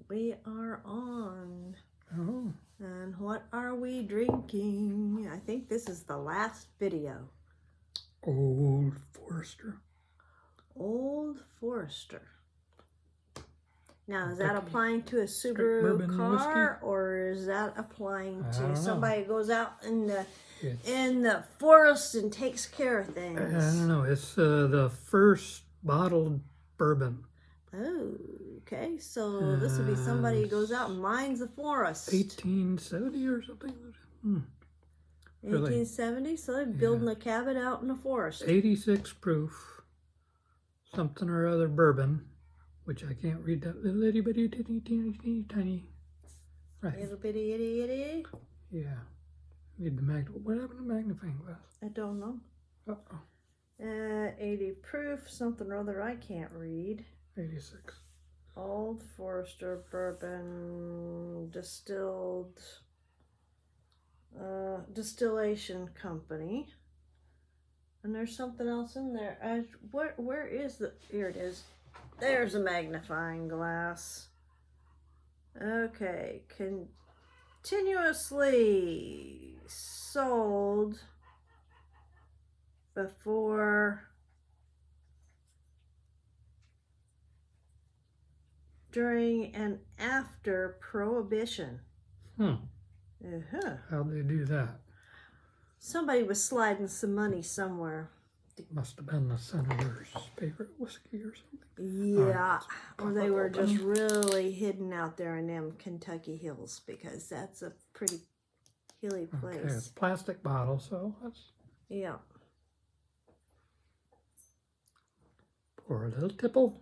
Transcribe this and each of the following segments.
We are on. Oh. And what are we drinking? I think this is the last video. Old Forester. Old Forester. Now, is that Kentucky applying to a straight Subaru bourbon car, whiskey? or is that applying I to don't know. somebody who goes out in It's, the forest and takes care of I things? don't know. It's the first bottled bourbon. Oh, okay. So this would be somebody who goes out and mines the forest. 1870 or something. Really? 1870. So they're building a cabin out in the forest. 86 proof. Something or other bourbon. Which I can't read that little itty bitty teeny tiny. Right. Little bitty itty itty. Yeah. Need the what happened to the magnifying glass? I don't know. Uh-oh. 80 proof, something or other I can't read. 86. Old Forester bourbon distilled distillation company. And there's something else in there. Where is the? Here it is. There's a magnifying glass. Okay, continuously sold before, during, and after Prohibition. How'd they do that? Somebody was sliding some money somewhere. Must have been the senator's favorite whiskey or something. Yeah, or they were just really hidden out there in them Kentucky hills, because that's a pretty hilly place. Okay, it's a plastic bottle, so that's... Yeah. Pour a little tipple.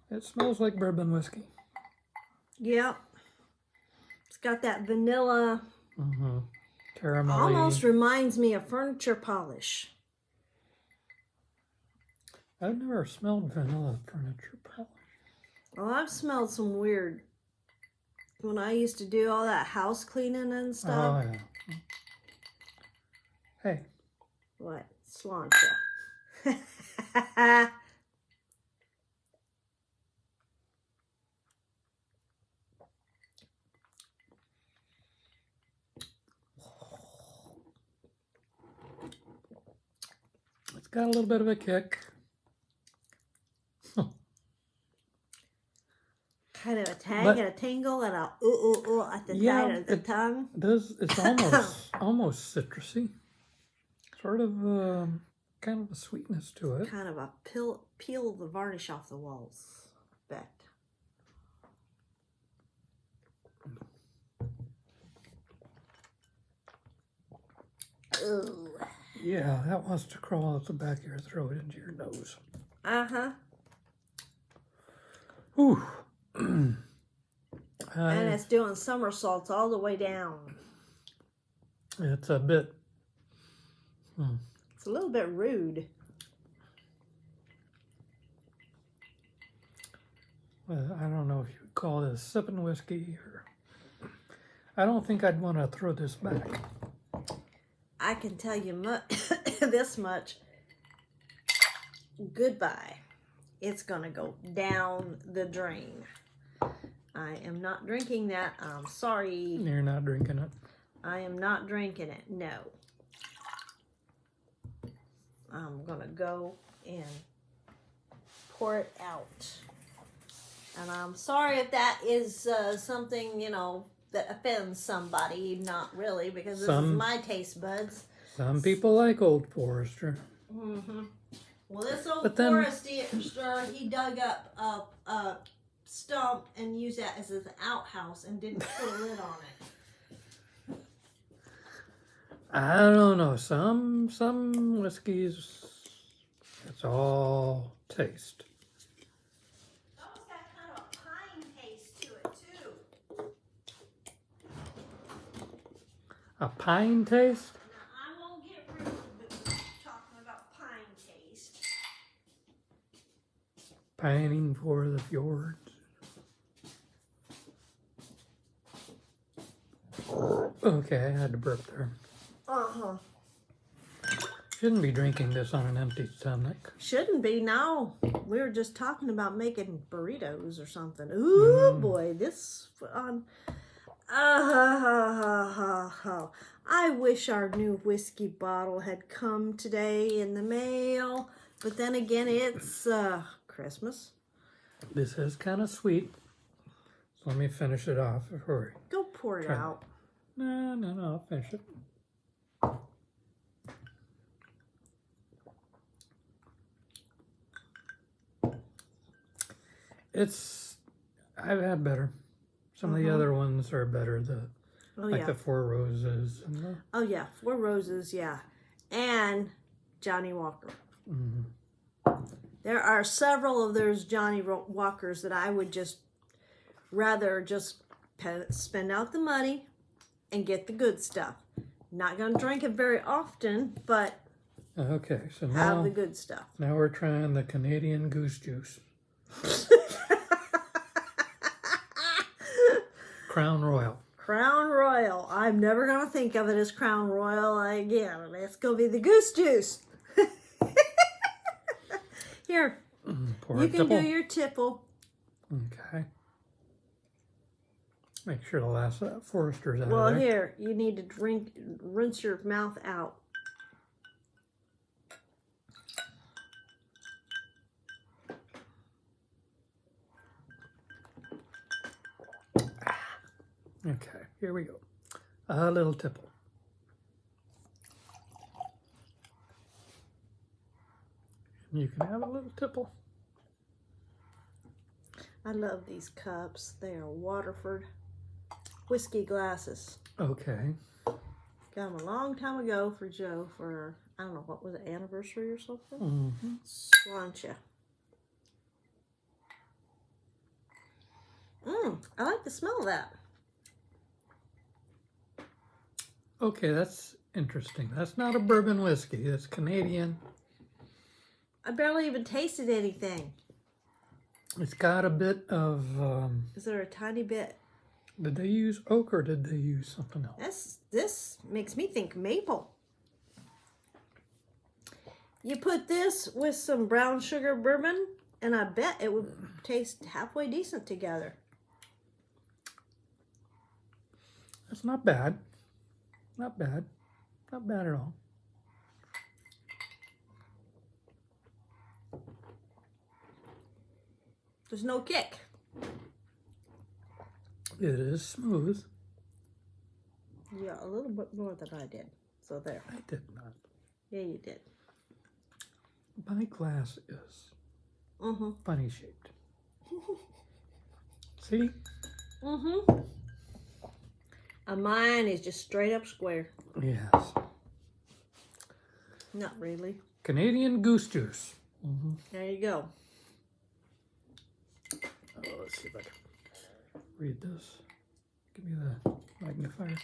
It smells like bourbon whiskey. Yep. It's got that vanilla. Caramel. Almost reminds me of furniture polish. I've never smelled vanilla furniture polish. Well, I've smelled some weird. When I used to do all that house cleaning and stuff. Oh, yeah. Hey. What? Sláinte. It's got a little bit of a kick. Kind of a tang and a tingle and a at the side of the tongue. It's almost citrusy. Sort of kind of a sweetness to it. Kind of a peel the varnish off the walls effect. Ooh. Yeah, that wants to crawl out the back of your throat into your nose. Uh-huh. Ooh. And it's doing somersaults all the way down. It's a bit... It's a little bit rude. Well, I don't know if you would call this sipping whiskey or... I don't think I'd want to throw this back. I can tell you this much. Goodbye. It's going to go down the drain. I am not drinking that. I'm sorry. You're not drinking it? I am not drinking it. No. I'm going to go and pour it out. And I'm sorry if that is something, that offends somebody. Not really, because this is my taste buds. Some people like Old Forester. Well, this Old Forester, he dug up a stump and used that as his outhouse and didn't put a lid on it. I don't know. Some whiskeys, it's all taste. It's almost got kind of a pine taste to it, too. A pine taste? Now, I won't get rude, but we're talking about pine taste. Pining for the fjords. Okay, I had to burp there. Uh-huh. Shouldn't be drinking this on an empty stomach. Shouldn't be, no. We were just talking about making burritos or something. Ooh, boy, this on. I wish our new whiskey bottle had come today in the mail. But then again, it's Christmas. This is kind of sweet. So let me finish it off before we... Go pour it out. No, I'll finish it. I've had better. Some of the other ones are better. The Four Roses. And the... Oh, yeah. Four Roses, yeah. And Johnny Walker. There are several of those Johnny Walkers that I would rather spend out the money and get the good stuff. Not going to drink it very often, but okay, so now have the good stuff. Now we're trying the Canadian Goose Juice. Crown Royal. Crown Royal. I'm never going to think of it as Crown Royal again. It's going to be the Goose Juice. Here, you can do your tipple. Okay. Make sure the last of that Forester's out Well, of there. here, you need to rinse your mouth out. Okay, here we go. A little tipple. And you can have a little tipple. I love these cups. They are Waterford whiskey glasses. Okay. Got them a long time ago for Joe for, I don't know, what was it, anniversary or something? Mm-hmm. Slancha. I like the smell of that. Okay, that's interesting. That's not a bourbon whiskey. It's Canadian. I barely even tasted anything. It's got a bit of... Is there a tiny bit? Did they use oak or did they use something else? This makes me think maple. You put this with some brown sugar bourbon, and I bet it would taste halfway decent together. That's not bad. Not bad. Not bad at all. There's no kick. It is smooth. Yeah, a little bit more than I did. So there. I did not. Yeah, you did. My glass is funny shaped. See? And mine is just straight up square. Yes. Not really. Canadian Goose Juice. There you go. Oh, let's see if I can read this. Give me the magnifier.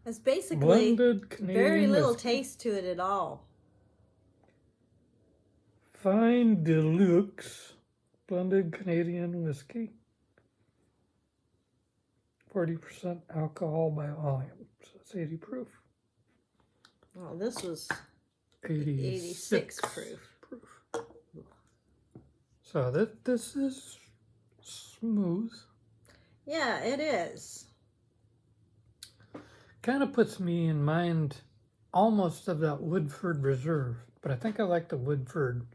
It's basically Blended Canadian very little whiskey. taste to it at all. Fine Deluxe blended Canadian whiskey. 40% alcohol by volume. So it's 80 proof. Well, this was 86 proof. So this is smooth. Yeah, it is. Kind of puts me in mind almost of that Woodford Reserve, but I think I like the Woodford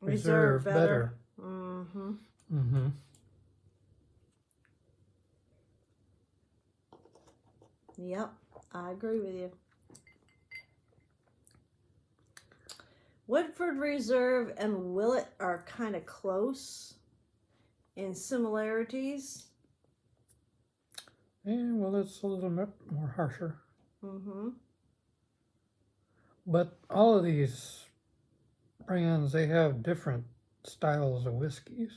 Reserve better. Yep, I agree with you. Woodford Reserve and Willet are kind of close in similarities. Yeah, well, it's a little bit more harsher. But all of these brands, they have different styles of whiskeys.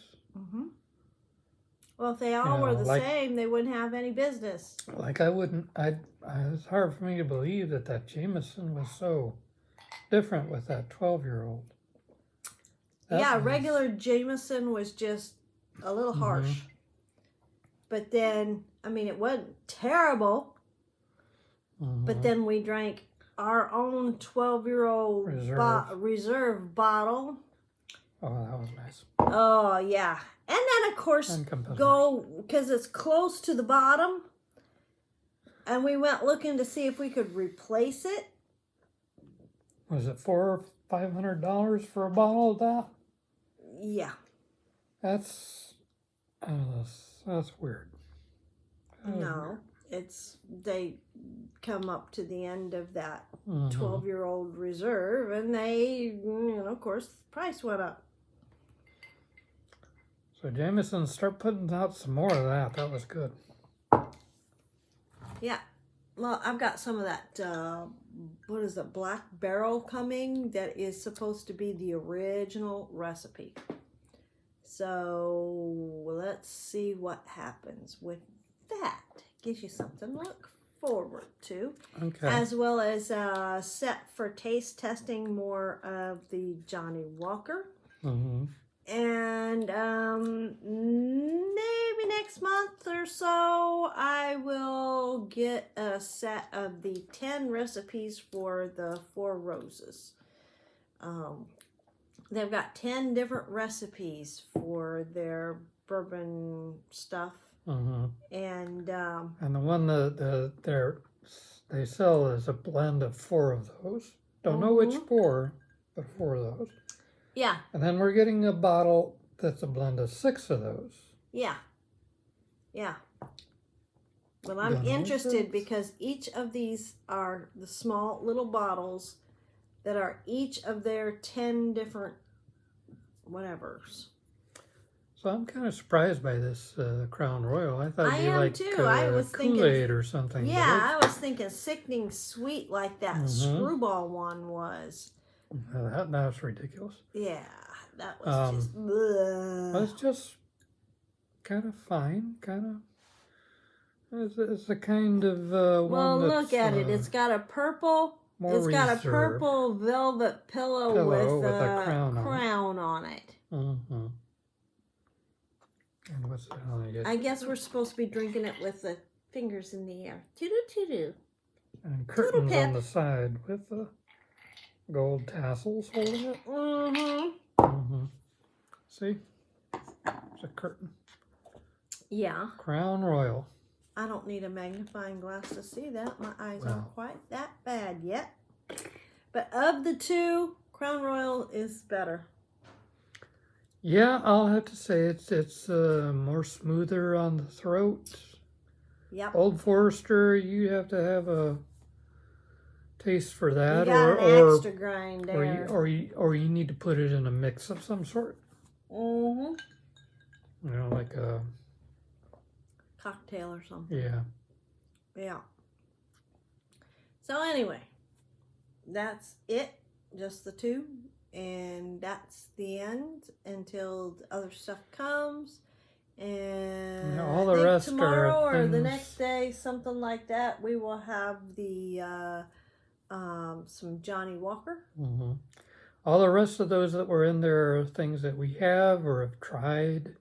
Well, if they all were the same, they wouldn't have any business. Like it's hard for me to believe that Jameson was so different with that 12-year-old. Yeah, regular Jameson was just a little harsh. But then, I mean, it wasn't terrible. But then we drank our own 12-year-old reserve bottle. Oh, that was nice. Oh, yeah. And then, of course, because it's close to the bottom. And we went looking to see if we could replace it. Was it $400 or $500 for a bottle of that? Yeah. That's weird. No, they come up to the end of that 12-year-old reserve, and they, of course, the price went up. So Jameson, start putting out some more of that. That was good. Yeah. Well, I've got some of that, what is it, Black Barrel coming that is supposed to be the original recipe. So let's see what happens with that. Gives you something to look forward to. Okay. As well as set for taste testing more of the Johnny Walker. And maybe next month or so, I will get a set of the 10 recipes for the Four Roses. They've got 10 different recipes for their bourbon stuff. And the one that they sell is a blend of 4 of those. Don't know which 4, but 4 of those. Yeah. And then we're getting a bottle that's a blend of 6 of those. Yeah. Yeah. Well, I'm interested because each of these are the small little bottles that are each of their 10 different whatevers. So I'm kind of surprised by this Crown Royal. I thought you liked Kool-Aid or something. Yeah, I was thinking sickening sweet like that screwball one was. That's ridiculous. Yeah, that was just... Well, it's just kind of fine, it's a kind of one that's... look at it. It's got a purple... got a purple velvet pillow with a crown on it. And what's that on it? I guess we're supposed to be drinking it with the fingers in the air. Toodoo-toodoo. And curtains on the side with the gold tassels holding it. See? It's a curtain. Yeah. Crown Royal. I don't need a magnifying glass to see that. My eyes aren't quite that bad yet. But of the two, Crown Royal is better. Yeah, I'll have to say it's more smoother on the throat. Yep. Old Forester, you have to have a taste for that, you got an extra grind there. or you need to put it in a mix of some sort. Like a cocktail or something. Yeah. Yeah. So anyway, that's it. Just the two. And that's the end until the other stuff comes. And all the rest tomorrow are or the next day, something like that, we will have the some Johnny Walker. All the rest of those that were in there are things that we have or have tried,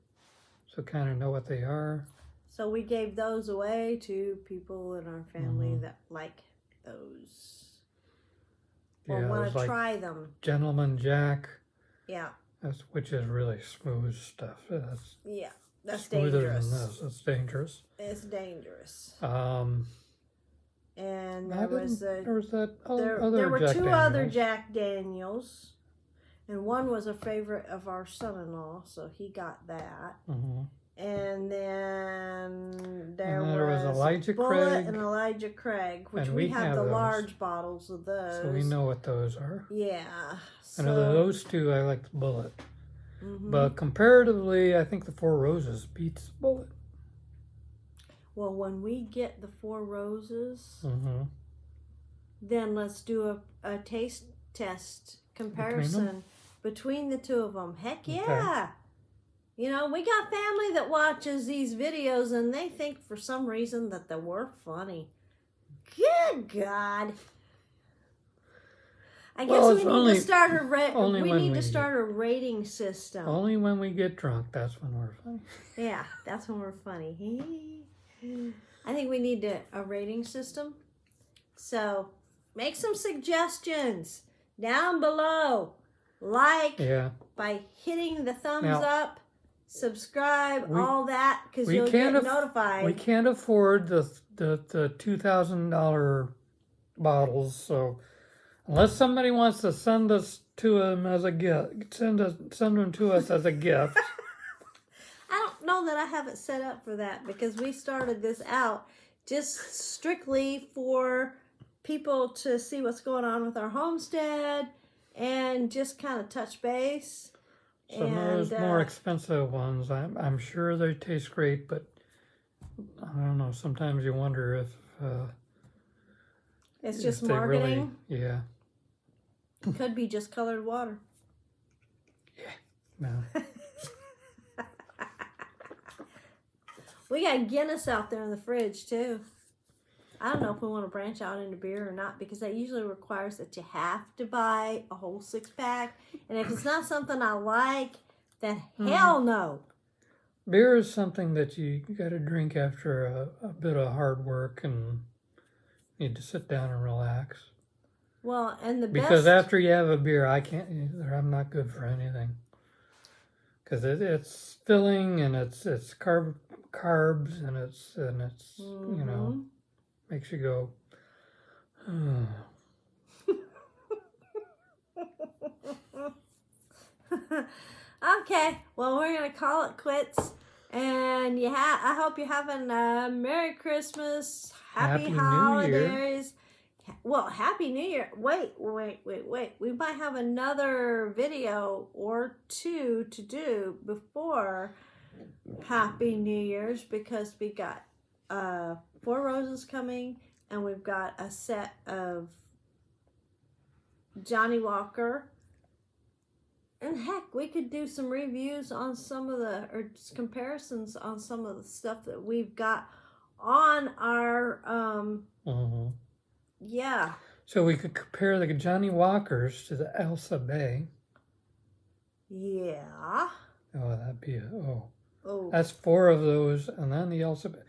so kind of know what they are. So we gave those away to people in our family that like those. Or want to try them. Gentleman Jack. Yeah. Which is really smooth stuff. That's smoother dangerous. than this. It's dangerous. It's dangerous. And there were Jack 2 Daniels. other Jack Daniels. And one was a favorite of our son-in-law, so he got that. And then there was Elijah Bullet Craig and Elijah Craig, which we have the large bottles of those. So we know what those are. Yeah. And of those 2, I like the Bullet. But comparatively, I think the Four Roses beats the Bullet. Well, when we get the Four Roses, then let's do a taste test comparison between the 2 of them. Heck yeah. Okay. We got family that watches these videos and they think for some reason that they were funny. Good God. I guess Well, we it's need only- to start only we when need we to start a rating system. Only when we get drunk, that's when we're funny. Yeah, that's when we're funny. I think we need a rating system. So make some suggestions down below. Like Yeah. by hitting the thumbs Now, up, subscribe, all that, because we you'll get can't notified. We can't afford the $2,000 bottles, so unless somebody wants to send us to them as a gift, send them to us as a gift. I don't know that I have it set up for that because we started this out just strictly for people to see what's going on with our homestead and just kind of touch base. Some of those more expensive ones, I'm sure they taste great, but I don't know. Sometimes you wonder if it's just if they marketing. Really, yeah. Could be just colored water. No. We got Guinness out there in the fridge too. I don't know if we want to branch out into beer or not because that usually requires that you have to buy a whole 6-pack. And if it's not something I like, then hell no. Beer is something that you got to drink after a bit of hard work and need to sit down and relax. Well, and the because best... after you have a beer, I'm not good for anything. Because it's filling and it's carbs and it's you know, makes you go. Okay, well, we're gonna call it quits, and I hope you're having a Merry Christmas, Happy Holidays. Well, Happy New Year. Wait. We might have another video or two to do before Happy New Year's because we got 4 Roses coming, and we've got a set of Johnny Walker. And heck, we could do some reviews on some of or comparisons on some of the stuff that we've got on our, yeah. So we could compare the Johnny Walkers to the Elsa Bay. Yeah. Oh, that'd be that's 4 of those, and then the Elsa Bay.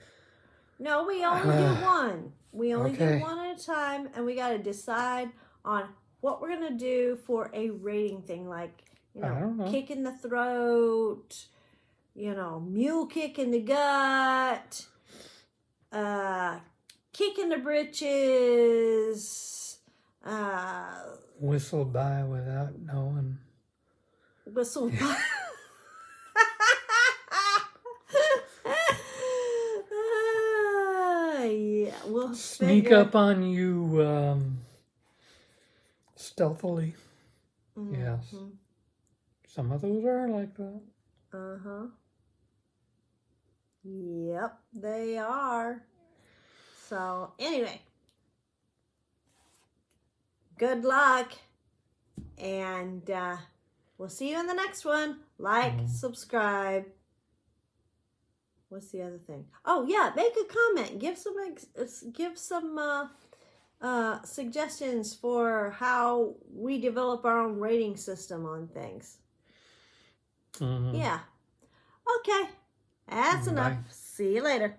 No, we only do one. We only do one at a time, and we got to decide on what we're going to do for a rating thing, like, you know, kick in the throat, you know, mule kick in the gut, kick in the britches, whistle by without knowing. Whistle by. Yeah, we'll sneak up on you stealthily. Yes. Some of those are like that. Yep, they are. So, anyway. Good luck. And we'll see you in the next one. Like, subscribe. What's the other thing? Oh, yeah, make a comment. Give some suggestions for how we develop our own rating system on things. Yeah. Okay. That's enough. See you later.